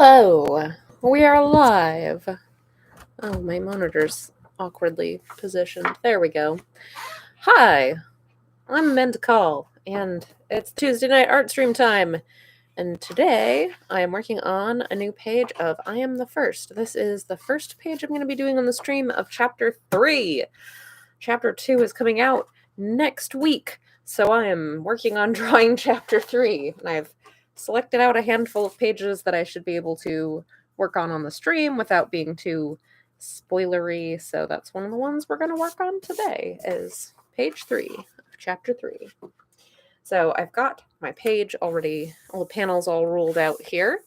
Oh, we are live. Oh, my monitor's awkwardly positioned. There we go. Hi, I'm meant to call, and it's Tuesday night art stream time. And today I am working on a new page of I Am the First. This is the first page I'm going to be doing on the stream of Chapter 3. Chapter 2 is coming out next week, so I am working on drawing Chapter 3. And I've selected out a handful of pages that I should be able to work on the stream without being too spoilery. So that's one of the ones we're going to work on today is page 3 of Chapter 3. So I've got my page already, all the panels all ruled out here.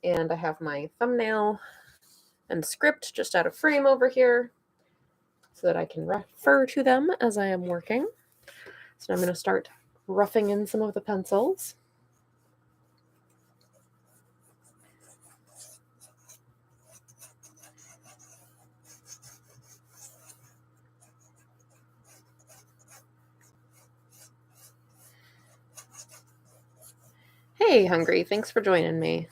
And I have my thumbnail and script just out of frame over here so that I can refer to them as I am working. So I'm going to start roughing in some of the pencils. Hey, Hungry, thanks for joining me.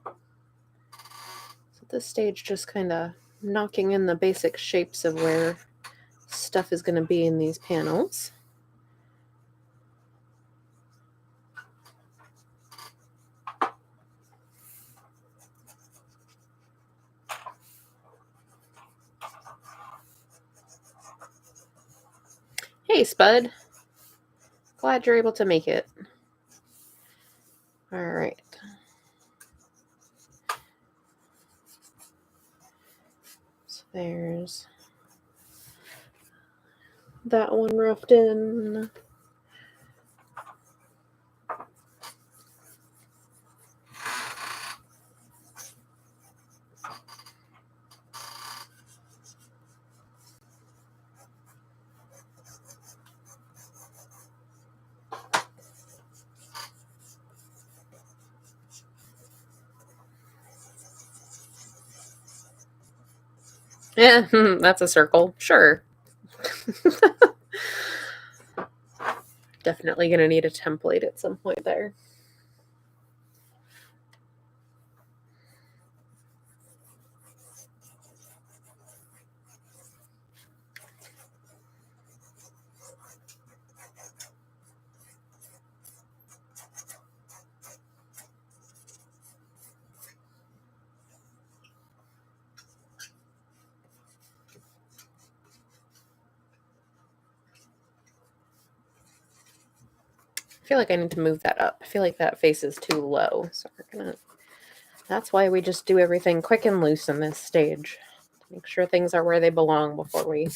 So at this stage, just kind of knocking in the basic shapes of where stuff is going to be in these panels. Hey, Spud. Glad you're able to make it. All right. So there's that one roughed in. Yeah, that's a circle. Sure. Definitely going to need a template at some point there. I feel like I need to move that up. I feel like that face is too low. So we're gonna. That's why we just do everything quick and loose in this stage. To make sure things are where they belong before we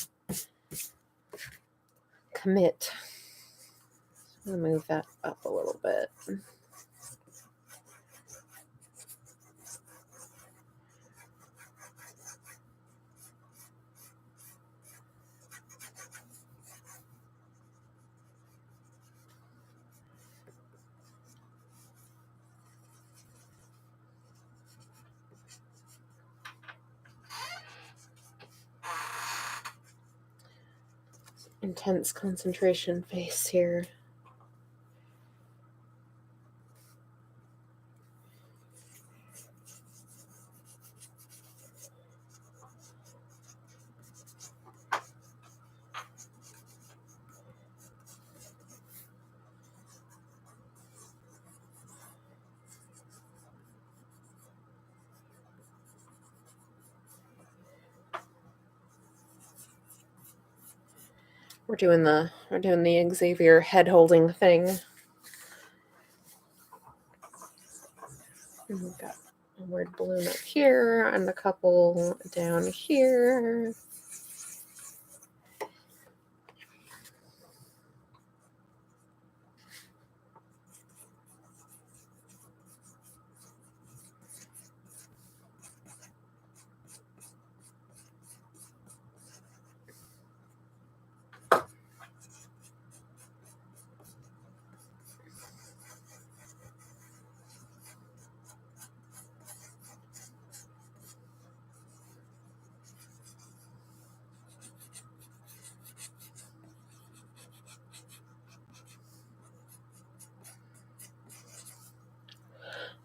commit. I'm gonna move that up a little bit. Intense concentration face here. We're doing the Xavier head holding thing. And we've got a word balloon up here and a couple down here.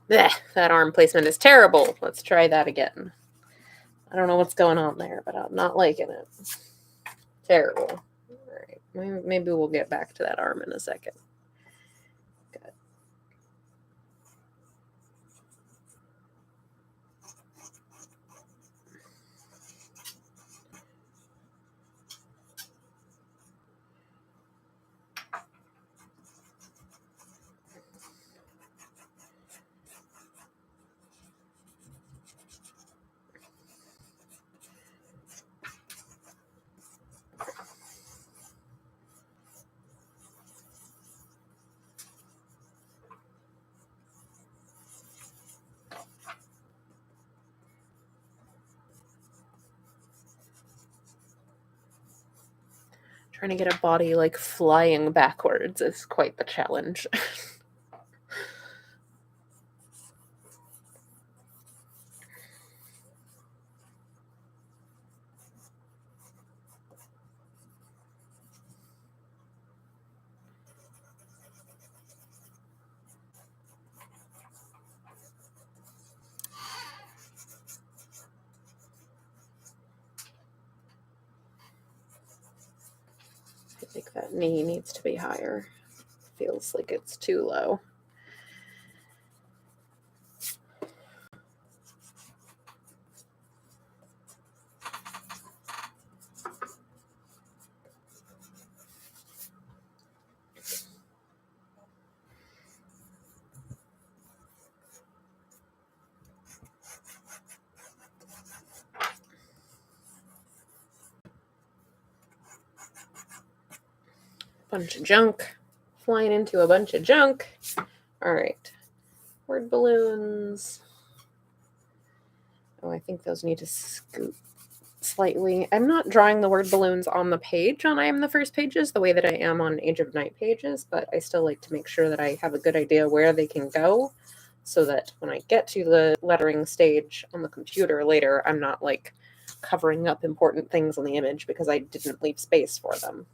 Blech, that arm placement is terrible. Let's try that again. I don't know what's going on there, but I'm not liking it. Terrible. All right. Maybe we'll get back to that arm in a second. Good. Trying to get a body like flying backwards is quite the challenge. I think that knee needs to be higher. Feels like it's too low. Bunch of junk. Flying into a bunch of junk. All right. Word balloons. Oh, I think those need to scoot slightly. I'm not drawing the word balloons on the page on I Am the First pages the way that I am on Age of Night pages, but I still like to make sure that I have a good idea where they can go so that when I get to the lettering stage on the computer later, I'm not like covering up important things on the image because I didn't leave space for them.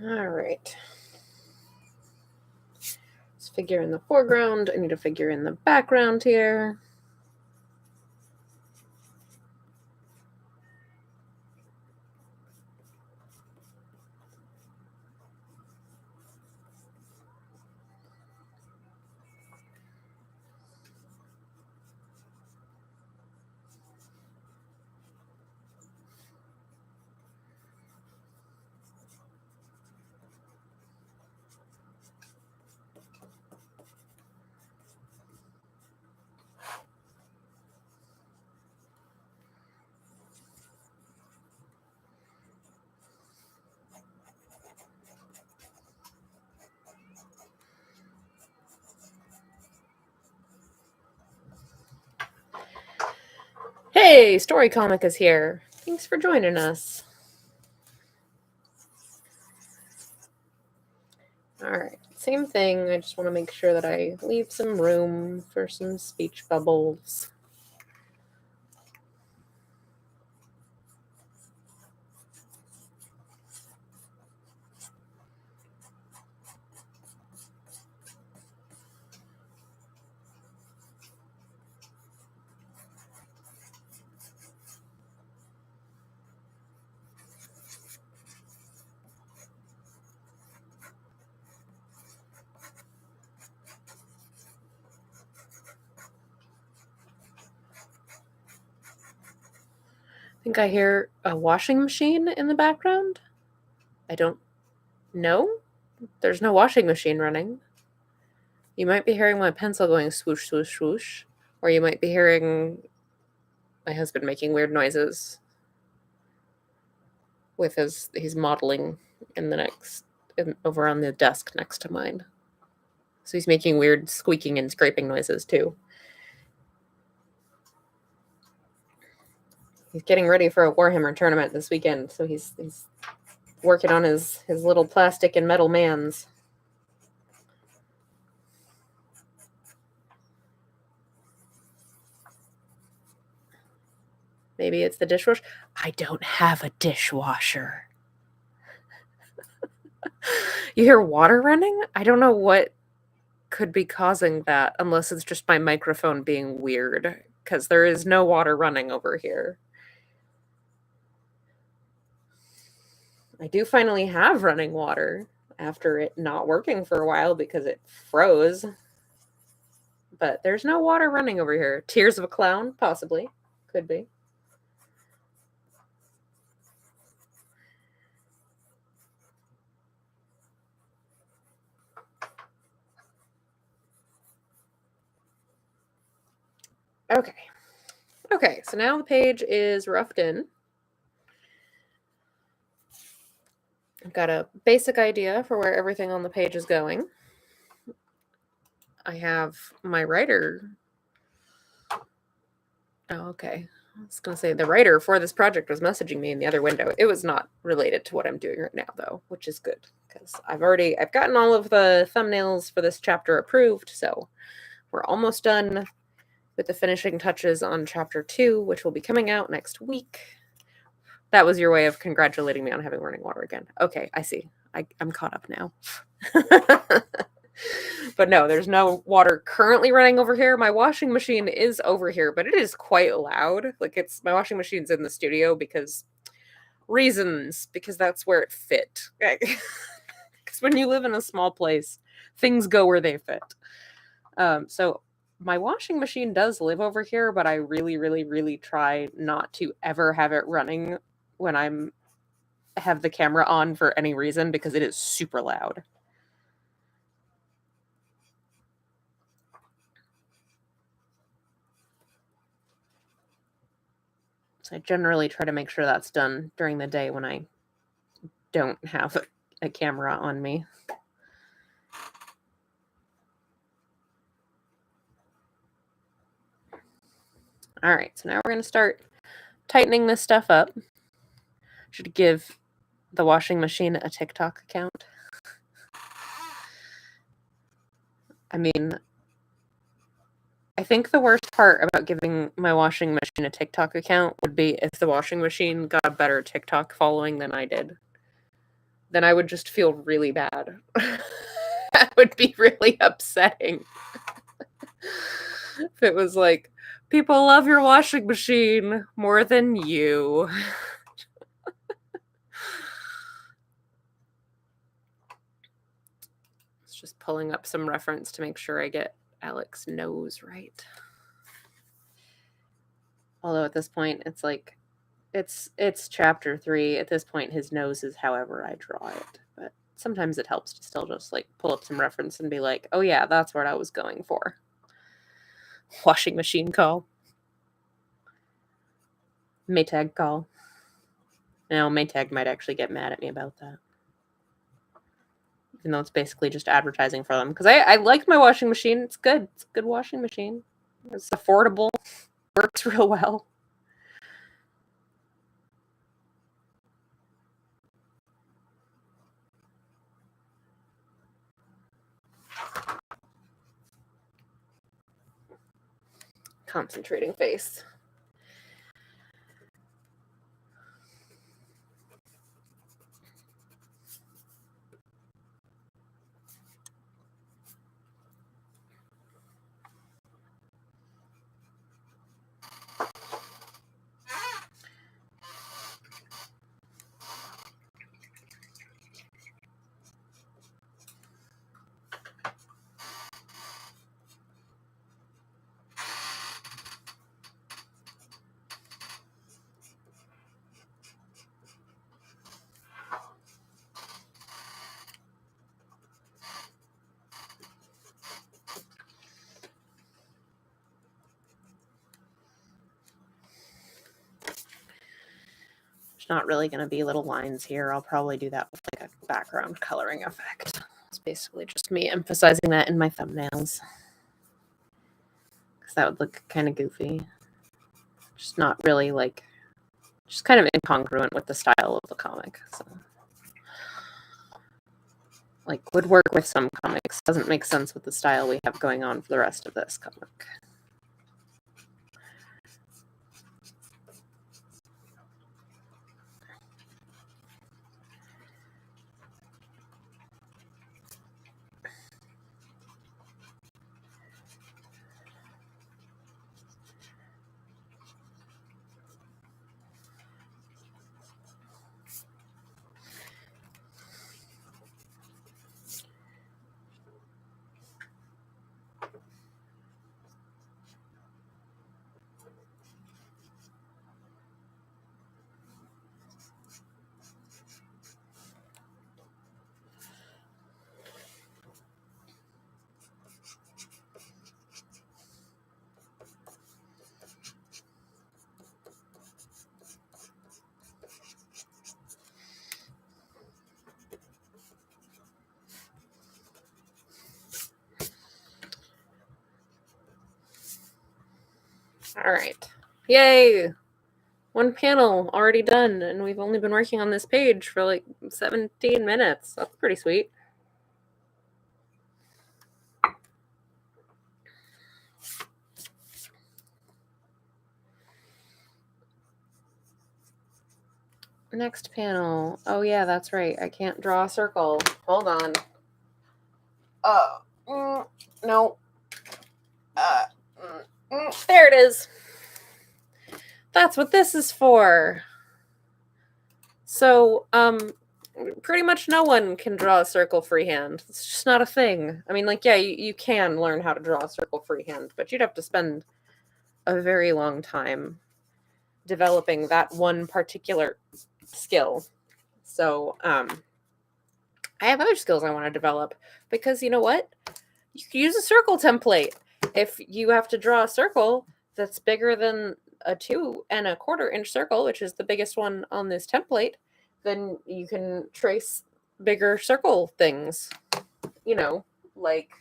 All right. Let's figure in the foreground. I need to figure in the background here. Hey, Story Comic is here. Thanks for joining us. All right, same thing. I just want to make sure that I leave some room for some speech bubbles. think I hear a washing machine in the background. I don't know. There's no washing machine running. You might be hearing my pencil going swoosh, swoosh, swoosh. Or you might be hearing my husband making weird noises with he's modeling over on the desk next to mine. So he's making weird squeaking and scraping noises too. He's getting ready for a Warhammer tournament this weekend, so he's working on his little plastic and metal mans. Maybe it's the dishwasher. I don't have a dishwasher. You hear water running? I don't know what could be causing that, unless it's just my microphone being weird, because there is no water running over here. I do finally have running water after it not working for a while because it froze. But there's no water running over here. Tears of a clown? Possibly. Could be. Okay, so now the page is roughed in. I've got a basic idea for where everything on the page is going. I have my writer. Oh, okay. I was going to say the writer for this project was messaging me in the other window. It was not related to what I'm doing right now, though, which is good because I've gotten all of the thumbnails for this chapter approved, so we're almost done with the finishing touches on chapter 2, which will be coming out next week. That was your way of congratulating me on having running water again. Okay, I see. I'm caught up now. But no, there's no water currently running over here. My washing machine is over here, but it is quite loud. Like my washing machine's in the studio because that's where it fit. Because when you live in a small place, things go where they fit. So my washing machine does live over here, but I really, really, really try not to ever have it running when have the camera on for any reason because it is super loud. So I generally try to make sure that's done during the day when I don't have a camera on me. All right, so now we're going to start tightening this stuff up. Should give the washing machine a TikTok account. I mean, I think the worst part about giving my washing machine a TikTok account would be if the washing machine got a better TikTok following than I did. Then I would just feel really bad. That would be really upsetting. If it was like, people love your washing machine more than you. It's just pulling up some reference to make sure I get Alex's nose right. Although at this point, it's like, it's chapter 3. At this point, his nose is however I draw it. But sometimes it helps to still just like pull up some reference and be like, oh yeah, that's what I was going for. Washing machine call. Maytag call. Now, Maytag might actually get mad at me about that. Even though it's basically just advertising for them. Because I like my washing machine. It's good. It's a good washing machine. It's affordable. Works real well. Concentrating face. There's not really going to be little lines here. I'll probably do that with like a background coloring effect. It's basically just me emphasizing that in my thumbnails. Because that would look kind of goofy. Just not really like, just kind of incongruent with the style of the comic. So, like, would work with some comics. Doesn't make sense with the style we have going on for the rest of this comic. All right. Yay! One panel already done, and we've only been working on this page for like 17 minutes. That's pretty sweet. Next panel. Oh yeah, that's right. I can't draw a circle. Hold on. No. There it is. That's what this is for. So, pretty much no one can draw a circle freehand. It's just not a thing. I mean, like, yeah, you can learn how to draw a circle freehand, but you'd have to spend a very long time developing that one particular skill. So, I have other skills I want to develop because you know what? You can use a circle template. If you have to draw a circle that's bigger than a 2 1/4 inch circle, which is the biggest one on this template, then you can trace bigger circle things, you know, like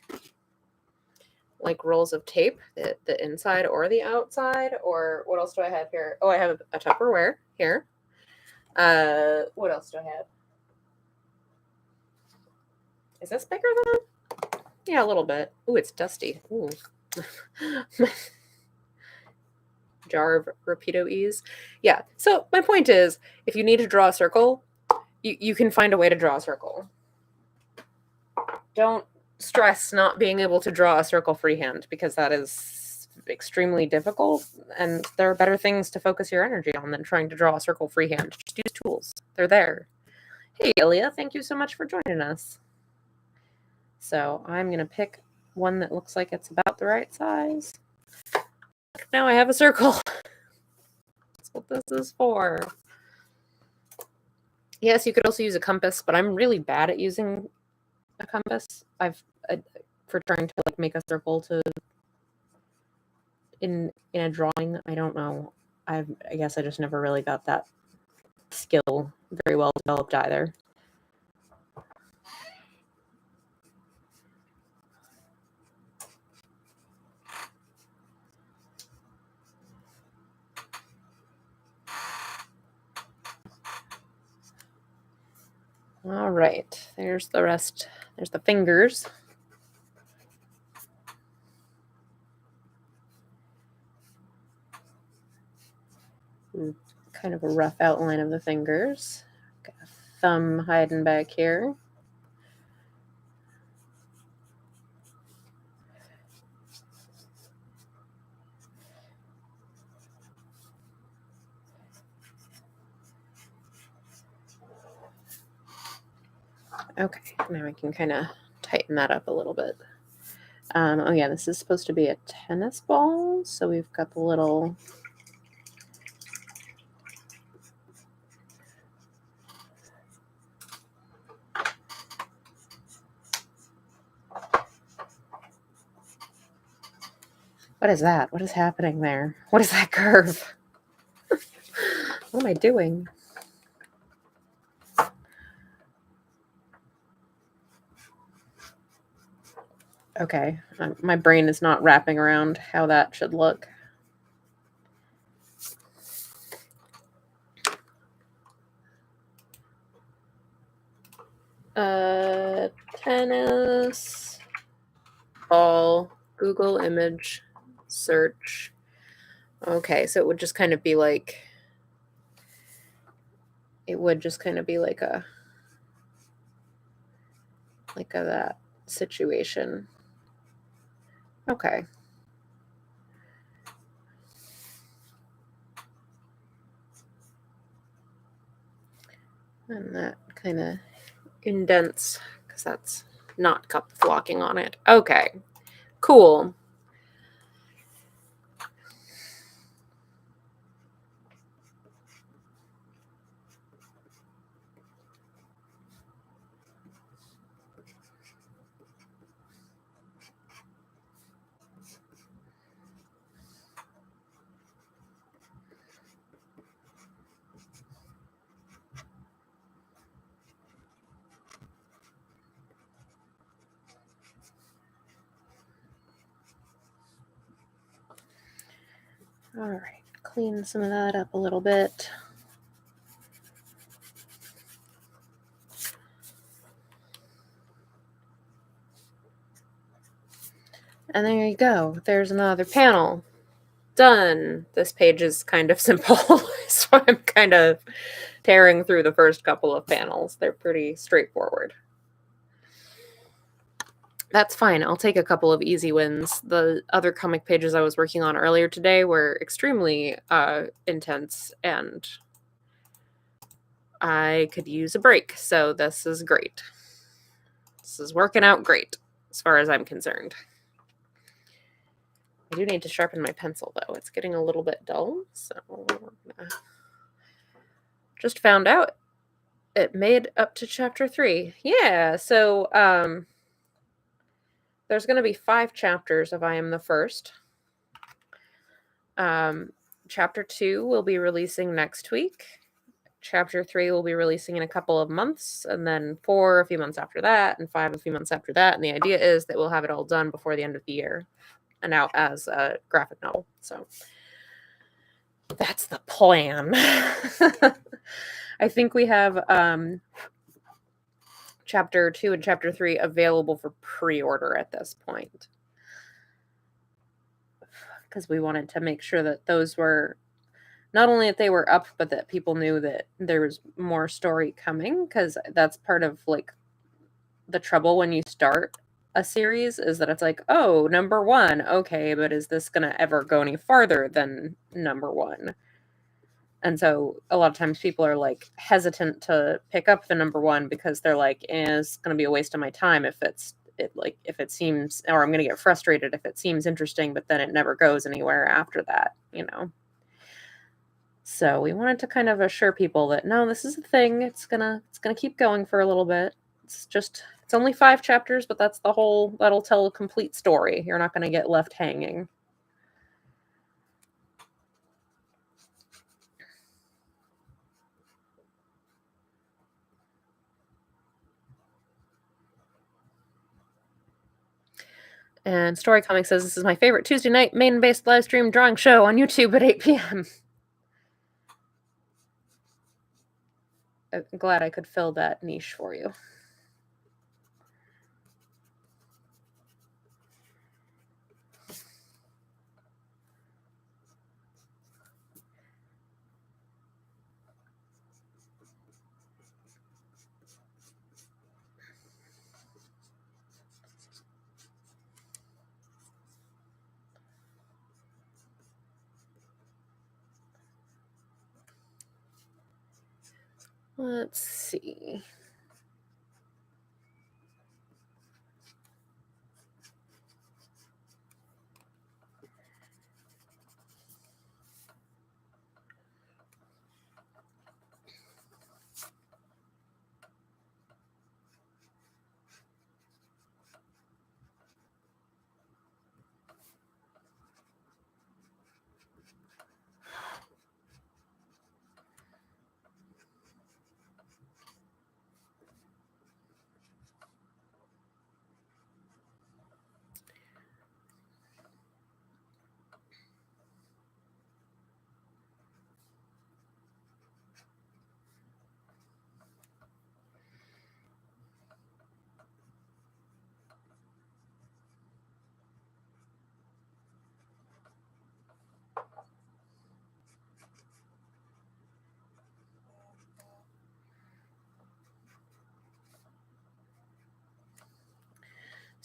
rolls of tape, the inside or the outside. Or what else do I have here? Oh, I have a Tupperware here. What else do I have? Is this bigger than? Yeah, a little bit. Ooh, it's dusty. Ooh. Jar of Rapido Ease. Yeah. So my point is, if you need to draw a circle, you can find a way to draw a circle. Don't stress not being able to draw a circle freehand, because that is extremely difficult, and there are better things to focus your energy on than trying to draw a circle freehand. Just use tools. They're there. Hey, Ilya, thank you so much for joining us. So I'm going to pick one that looks like it's about the right size. Now I have a circle. That's what this is for. Yes, you could also use a compass, but I'm really bad at using a compass. For trying to like make a circle to in a drawing. I don't know. I guess I just never really got that skill very well developed either. All right, there's the rest. There's the fingers. Kind of a rough outline of the fingers. Got a thumb hiding back here. Okay, now I can kind of tighten that up a little bit. Oh yeah, this is supposed to be a tennis ball, so we've got the little What is that? What is happening there? What is that curve? What am I doing? Okay, my brain is not wrapping around how that should look. Tennis ball, Google image search. Okay, so it would just kind of be like, that situation. Okay. And that kind of indents, because that's not got the flocking on it. Okay, cool. All right, clean some of that up a little bit. And there you go. There's another panel. Done. This page is kind of simple, so I'm kind of tearing through the first couple of panels. They're pretty straightforward. That's fine. I'll take a couple of easy wins. The other comic pages I was working on earlier today were extremely intense, and I could use a break, so this is great. This is working out great, as far as I'm concerned. I do need to sharpen my pencil, though. It's getting a little bit dull, so just found out it made up to chapter 3. Yeah, so there's going to be 5 chapters of I Am the First. Chapter 2 will be releasing next week. Chapter 3 will be releasing in a couple of months, and then 4 a few months after that, and 5 a few months after that. And the idea is that we'll have it all done before the end of the year and out as a graphic novel. So that's the plan. I think we have chapter 2 and chapter 3 available for pre-order at this point, because we wanted to make sure that those were not only that they were up, but that people knew that there was more story coming, because that's part of like the trouble when you start a series, is that it's like, oh, number 1, okay, but is this gonna ever go any farther than number 1? And so a lot of times people are like hesitant to pick up the number 1 because they're like, it's gonna be a waste of my time if if it seems, or I'm gonna get frustrated if it seems interesting, but then it never goes anywhere after that, So we wanted to kind of assure people that no, this is a thing. It's gonna keep going for a little bit. It's only 5 chapters, but that'll tell a complete story. You're not gonna get left hanging. And Story Comics says this is my favorite Tuesday night main-based live stream drawing show on YouTube at 8 p.m. I'm glad I could fill that niche for you. Let's see.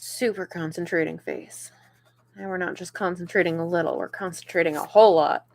Super concentrating face. And we're not just concentrating a little, we're concentrating a whole lot.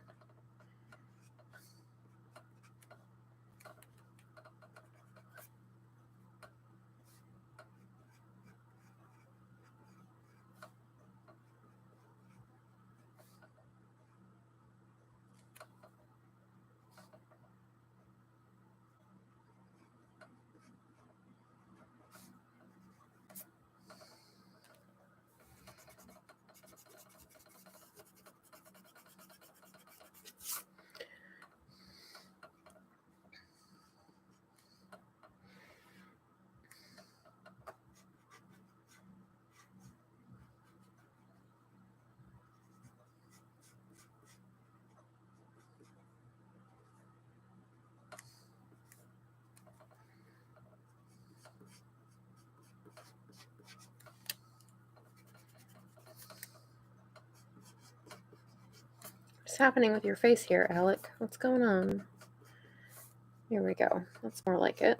What's happening with your face here, Alec? What's going on? Here we go. That's more like it.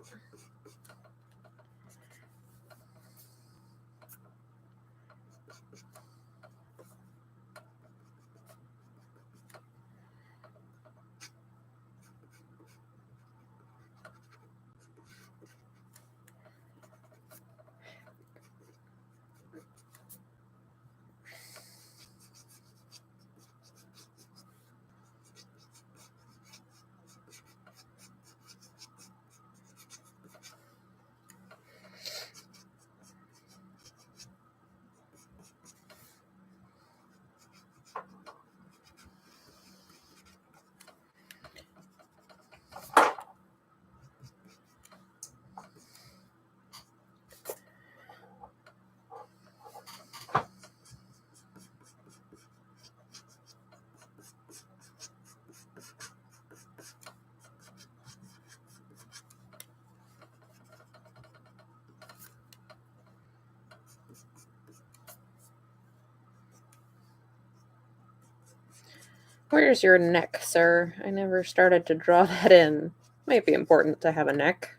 Where's your neck, sir? I never started to draw that in. Might be important to have a neck.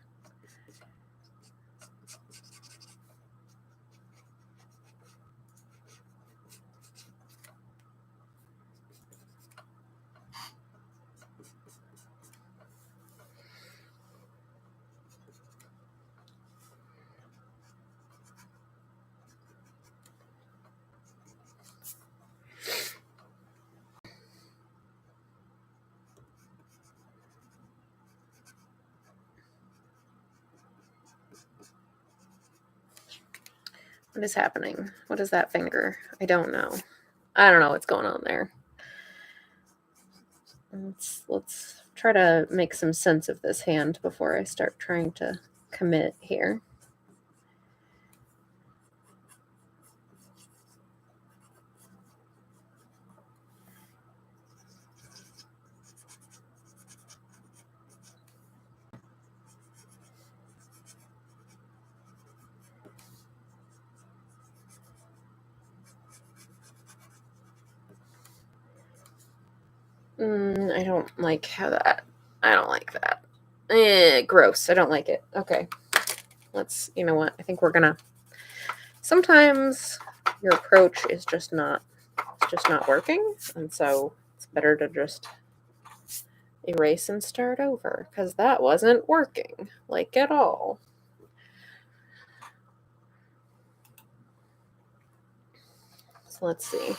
What is happening? What is that finger? I don't know. I don't know what's going on there. Let's try to make some sense of this hand before I start trying to commit here. I don't like how that. I don't like that. Gross. I don't like it. Okay. You know what? I think we're gonna. Sometimes your approach is just not working, and so it's better to just erase and start over because that wasn't working like at all. So let's see.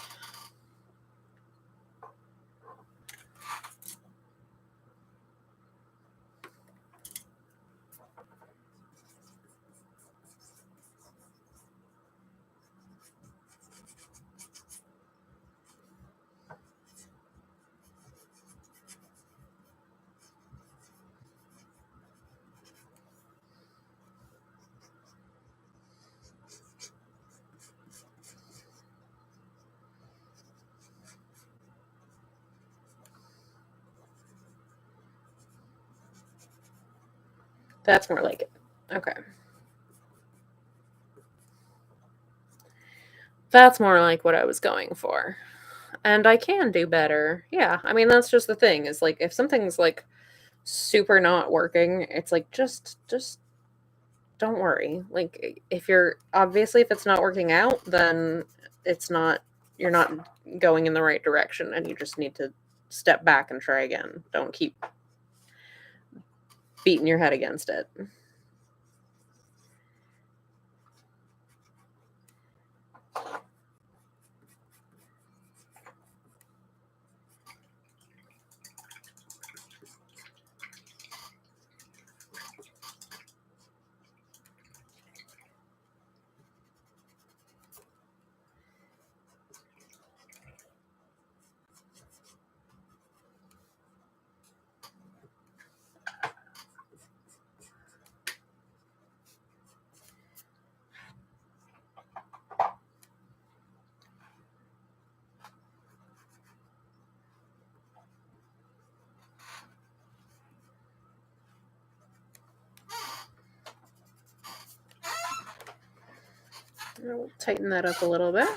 That's more like it. Okay. That's more like what I was going for. And I can do better. Yeah. I mean, that's just the thing is like if something's like super not working, it's like just don't worry. Like, if it's not working out, then you're not going in the right direction, and you just need to step back and try again. Don't keep beating your head against it. I'll tighten that up a little bit.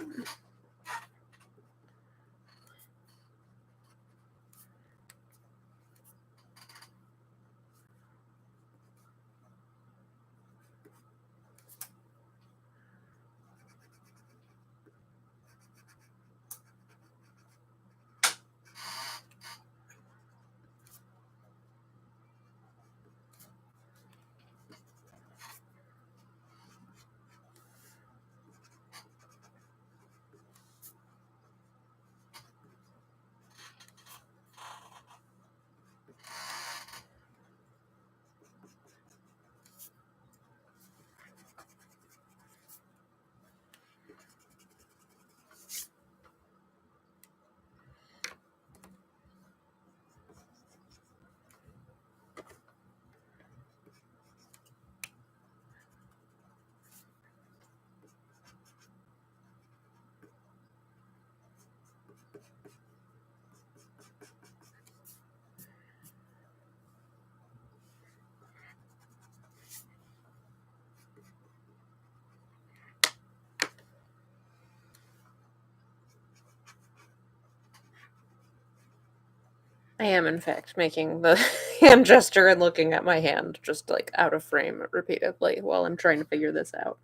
I am, in fact, making the hand gesture and looking at my hand just like out of frame repeatedly while I'm trying to figure this out.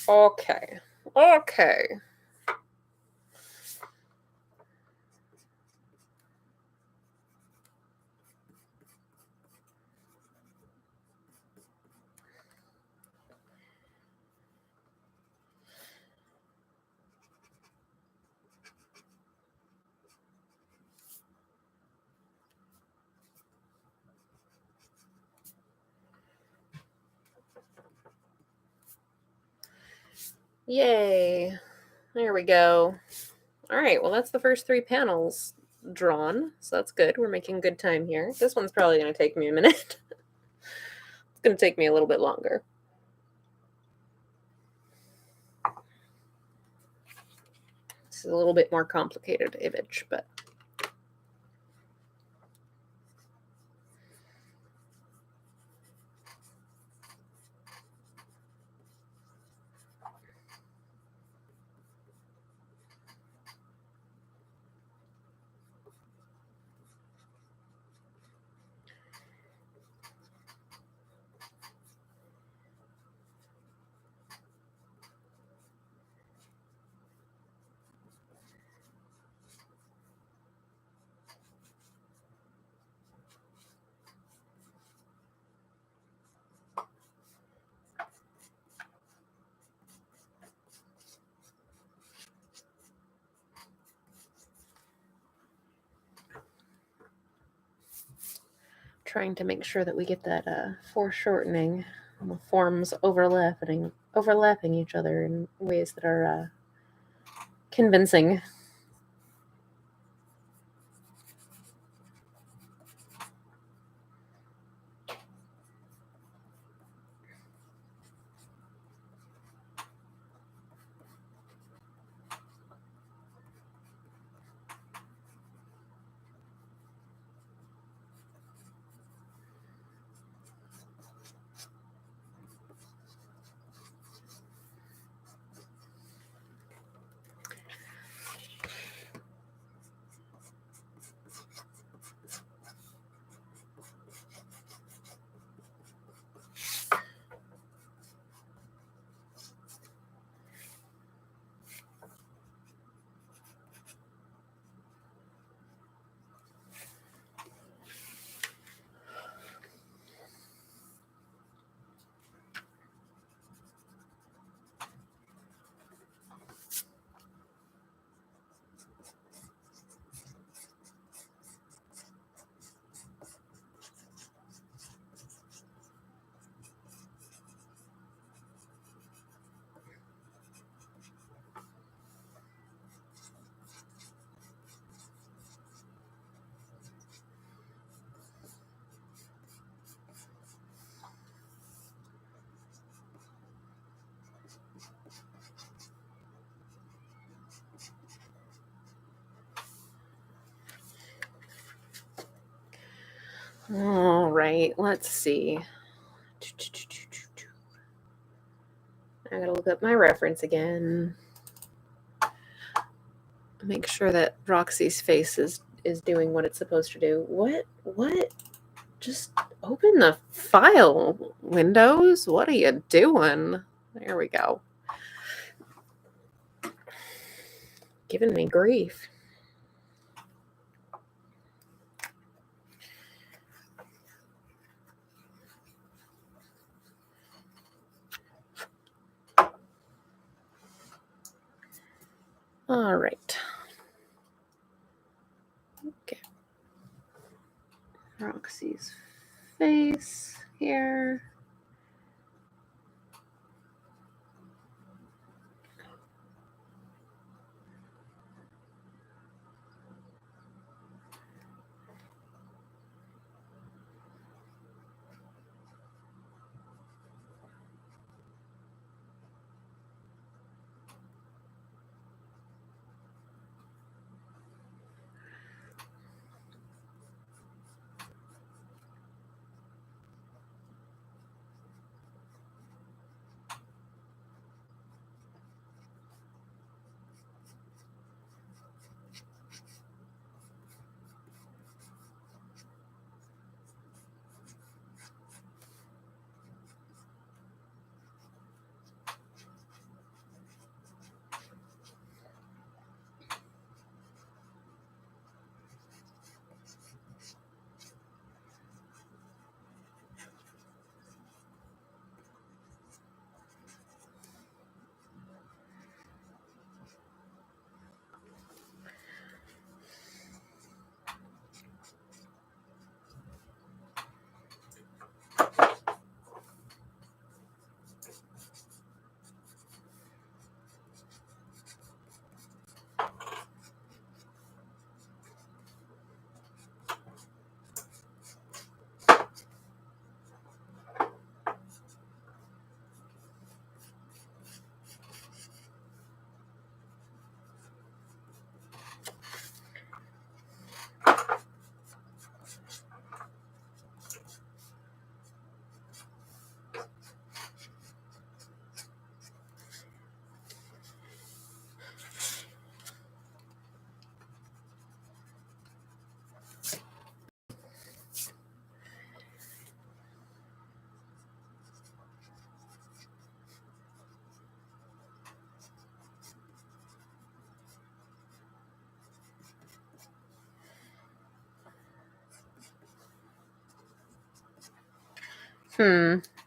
Okay. Okay. Yay. There we go. All right, well, that's the first 3 panels drawn, so that's good. We're making good time here. This one's probably going to take me a minute. It's going to take me a little bit longer. This is a little bit more complicated image, but trying to make sure that we get that foreshortening and the forms overlapping each other in ways that are convincing. All right, let's see. I gotta look up my reference again. Make sure that Roxy's face is doing what it's supposed to do. What? Just open the file, Windows. What are you doing? There we go. Giving me grief. All right. Okay. Roxy's face here.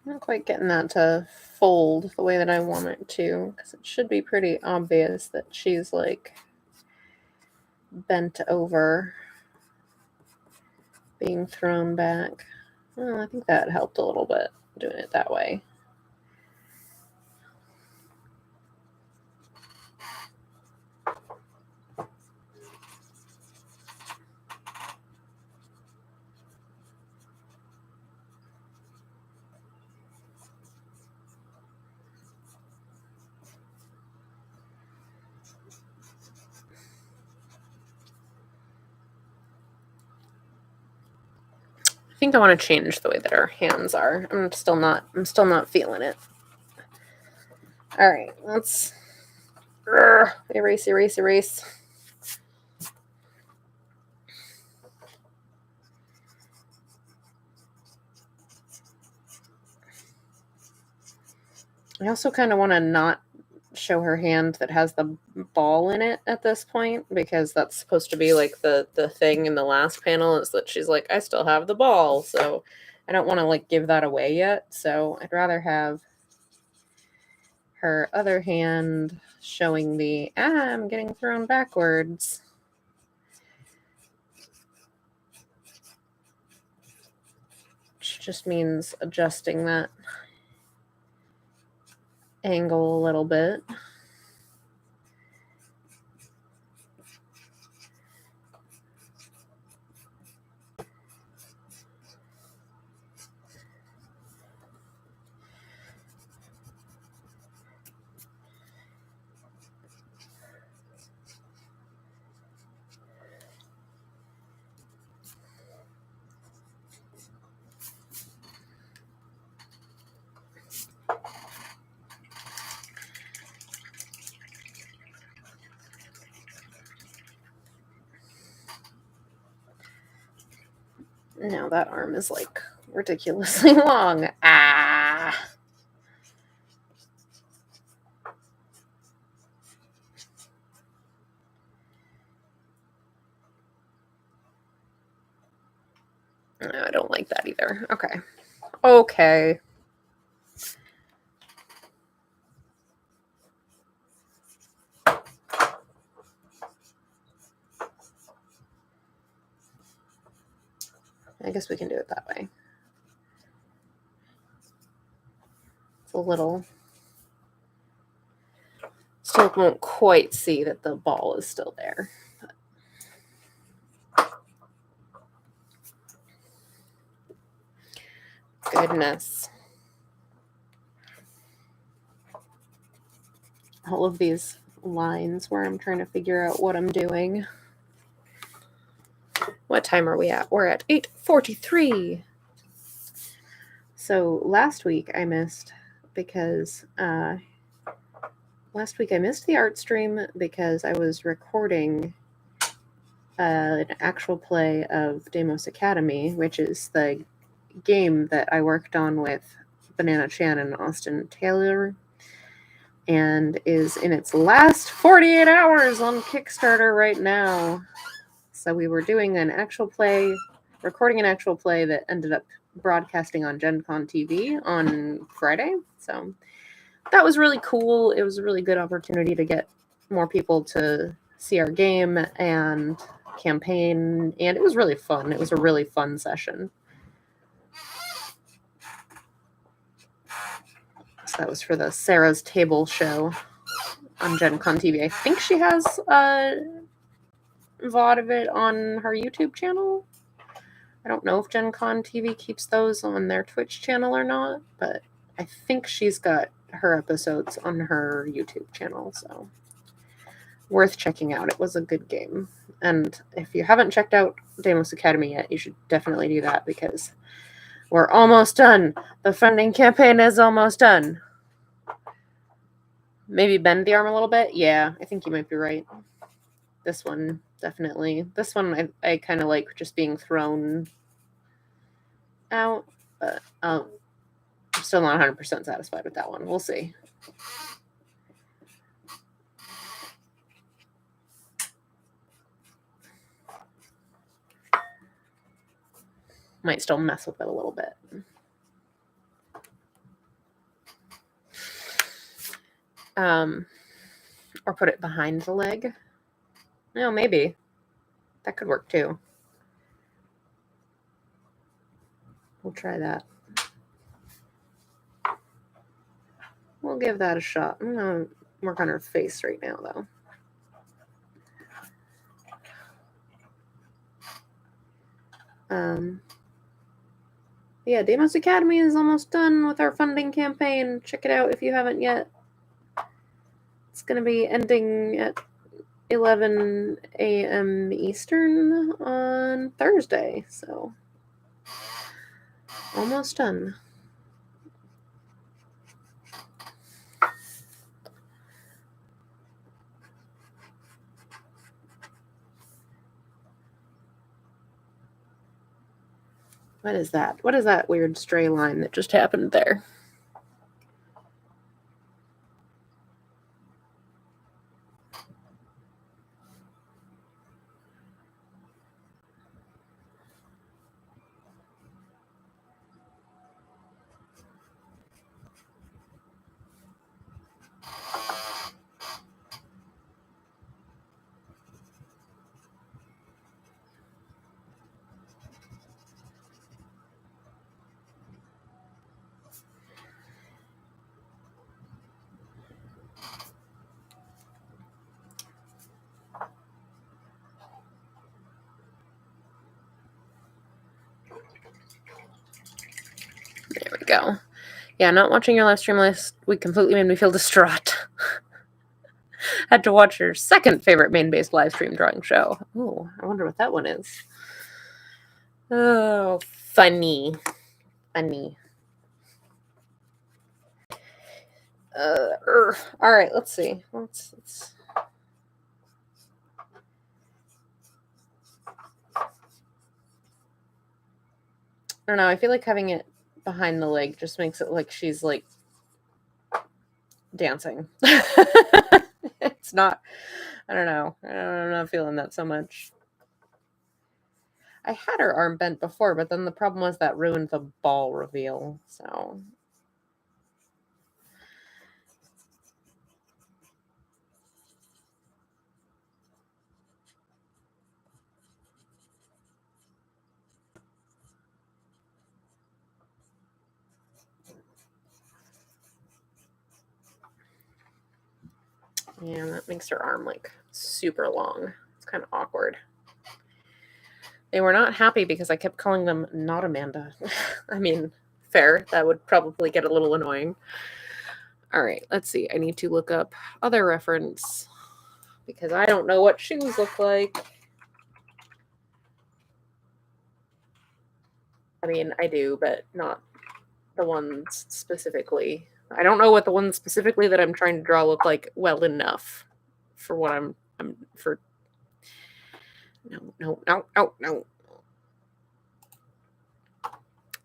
Not quite getting that to fold the way that I want it to, because it should be pretty obvious that she's like bent over, being thrown back. Well, I think that helped a little bit, doing it that way. I think I want to change the way that our hands are. I'm still not feeling it. All right, let's erase. I also kind of want to not show her hand that has the ball in it at this point, because that's supposed to be like the thing in the last panel is that she's like, I still have the ball, so I don't want to like give that away yet. So I'd rather have her other hand showing the I'm getting thrown backwards. Which just means adjusting that angle a little bit. No, that arm is like ridiculously long. Ah. No, I don't like that either. Okay. Okay. I guess we can do it that way. It's a little... Still won't quite see that the ball is still there. Goodness. All of these lines where I'm trying to figure out what I'm doing. What time are we at? We're at 8:43. So last week I missed because the art stream because I was recording an actual play of Deimos Academy, which is the game that I worked on with Banana Chan and Austin Taylor, and is in its last 48 hours on Kickstarter right now. So we were doing an actual play, recording an actual play that ended up broadcasting on Gen Con TV on Friday. So that was really cool. It was a really good opportunity to get more people to see our game and campaign, and it was really fun. It was a really fun session. So that was for the Sarah's Table show on Gen Con TV. I think she has a VOD of it on her YouTube channel. I don't know if Gen Con TV keeps those on their Twitch channel or not, but I think she's got her episodes on her YouTube channel, so worth checking out. It was a good game. And if you haven't checked out Deimos Academy yet, you should definitely do that because we're almost done. The funding campaign is almost done. Maybe bend the arm a little bit? Yeah, I think you might be right. This one, definitely. This one I kind of like just being thrown out, but I'm still not 100% satisfied with that one. We'll see. Might still mess with it a little bit. Or put it behind the leg. No, maybe. That could work too. We'll try that. We'll give that a shot. I'm going to work on her face right now, though. Yeah, Deimos Academy is almost done with our funding campaign. Check it out if you haven't yet. It's going to be ending at 11 a.m. Eastern on Thursday, so almost done. What is that? What is that weird stray line that just happened there? There we go. Yeah, not watching your live stream last week completely made me feel distraught. Had to watch your second favorite main-based live stream drawing show. Oh, I wonder what that one is. Oh, funny. Funny. All right, let's see. Let's don't know. I feel like having it behind the leg just makes it like she's like dancing. It's not. I don't know. I'm not feeling that so much. I had her arm bent before, but then the problem was that ruined the ball reveal. So yeah, that makes her arm like super long. It's kind of awkward. They were not happy because I kept calling them not Amanda. I mean, fair. That would probably get a little annoying. All right, let's see. I need to look up other reference because I don't know what shoes look like. I mean, I do, but not the ones specifically. I don't know what the ones specifically that I'm trying to draw look like well enough for what I'm for. No.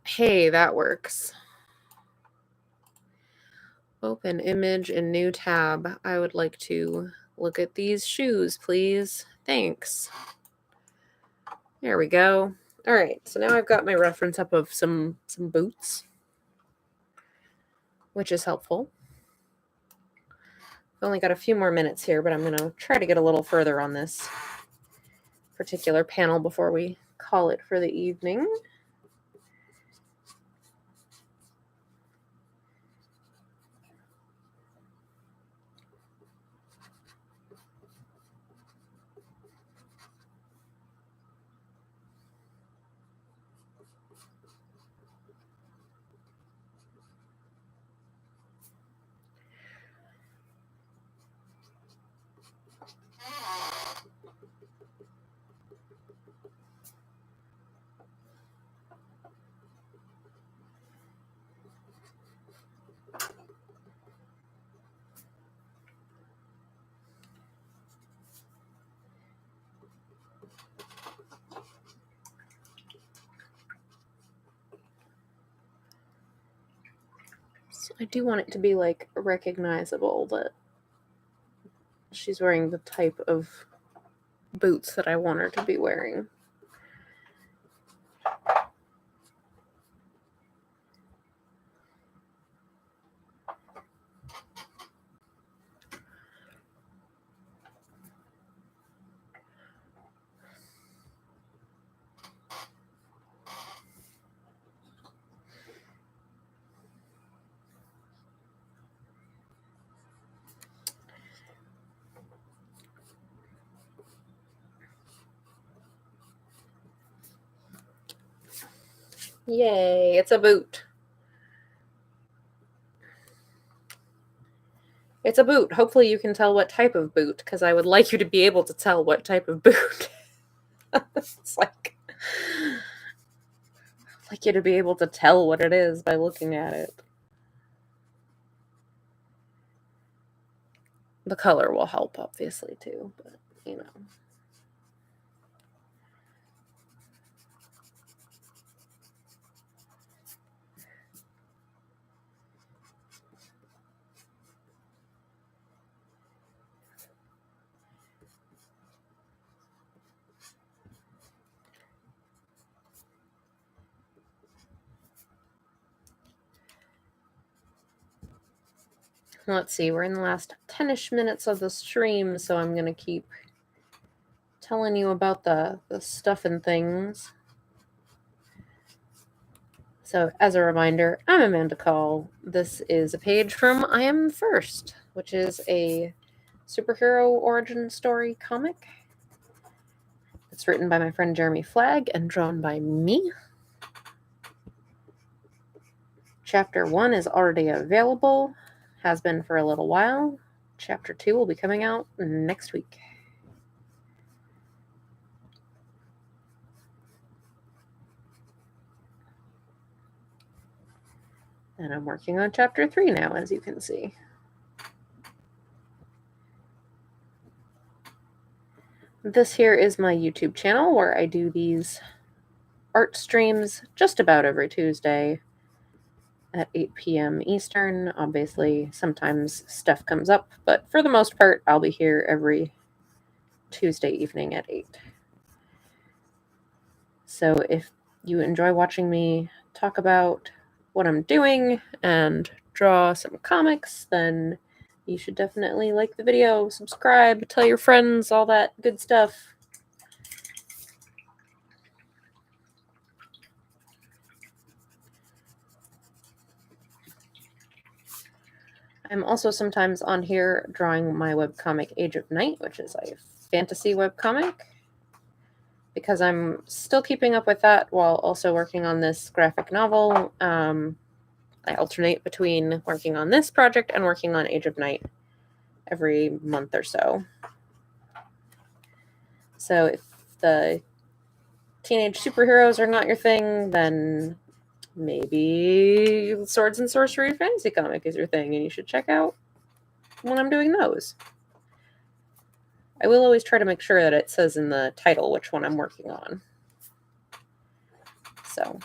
Hey, that works. Open image in new tab. I would like to look at these shoes, please. Thanks. There we go. All right, so now I've got my reference up of some boots, which is helpful. I've only got a few more minutes here, but I'm going to try to get a little further on this particular panel before we call it for the evening. So I do want it to be like recognizable that she's wearing the type of boots that I want her to be wearing. Yay, it's a boot. It's a boot. Hopefully you can tell what type of boot, because I would like you to be able to tell what type of boot. It's like I'd like you to be able to tell what it is by looking at it. The color will help, obviously, too, but, you know. Let's see, we're in the last 10-ish minutes of the stream, so I'm going to keep telling you about the stuff and things. So, as a reminder, I'm Amanda Call. This is a page from I Am First, which is a superhero origin story comic. It's written by my friend Remy Flagg and drawn by me. Chapter 1 is already available, has been for a little while. Chapter 2 will be coming out next week. And I'm working on chapter 3 now, as you can see. This here is my YouTube channel where I do these art streams just about every Tuesday at 8 p.m. Eastern. Obviously, sometimes stuff comes up, but for the most part, I'll be here every Tuesday evening at 8. So if you enjoy watching me talk about what I'm doing and draw some comics, then you should definitely like the video, subscribe, tell your friends, all that good stuff. I'm also sometimes on here drawing my webcomic Age of Night, which is a fantasy webcomic, because I'm still keeping up with that while also working on this graphic novel. I alternate between working on this project and working on Age of Night every month or so. So if the teenage superheroes are not your thing, then maybe Swords and Sorcery fantasy comic is your thing, and you should check out when I'm doing those. I will always try to make sure that it says in the title which one I'm working on, so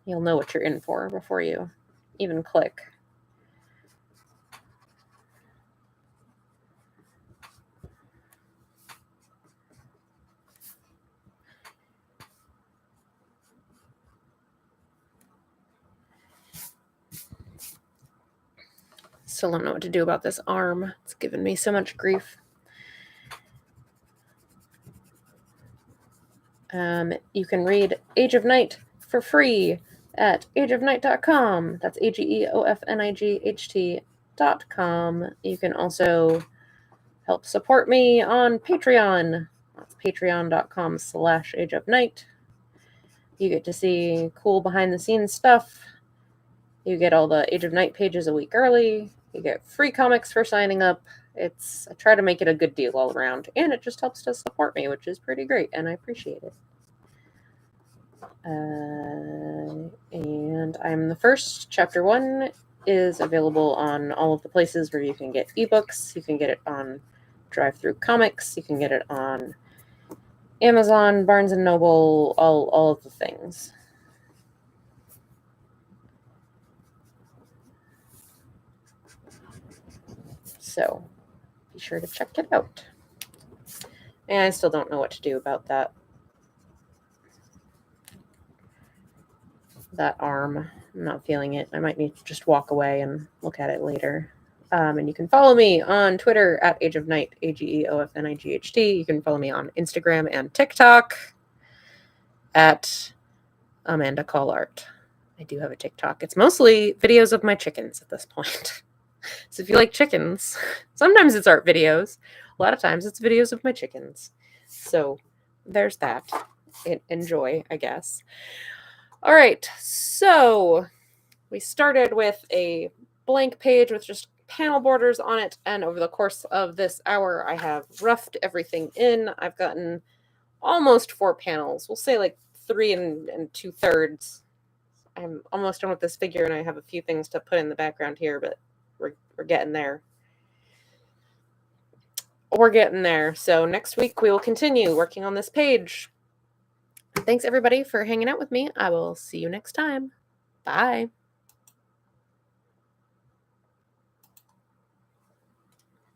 you'll know what you're in for before you even click. Still don't know what to do about this arm. It's given me so much grief. You can read Age of Night for free at ageofnight.com. That's AGEOFNIGHT.com. You can also help support me on Patreon. That's patreon.com/ageofnight. You get to see cool behind-the-scenes stuff. You get all the Age of Night pages a week early. You get free comics for signing up. I try to make it a good deal all around, and it just helps to support me, which is pretty great, and I appreciate it. And I'm the first. Chapter 1 is available on all of the places where you can get ebooks. You can get it on Drive-Thru Comics. You can get it on Amazon, Barnes & Noble, all of the things. So be sure to check it out. And I still don't know what to do about that arm. I'm not feeling it. I might need to just walk away and look at it later. And you can follow me on Twitter at Age of Night, AGEOFNIGHT. You can follow me on Instagram and TikTok at Amanda Call Art. I do have a TikTok. It's mostly videos of my chickens at this point. So if you like chickens, sometimes it's art videos. A lot of times it's videos of my chickens. So there's that. Enjoy, I guess. All right, so we started with a blank page with just panel borders on it, and over the course of this hour, I have roughed everything in. I've gotten almost 4 panels. We'll say like 3 and 2/3. I'm almost done with this figure, and I have a few things to put in the background here, but we're getting there. We're getting there. So next week, we will continue working on this page. Thanks, everybody, for hanging out with me. I will see you next time. Bye.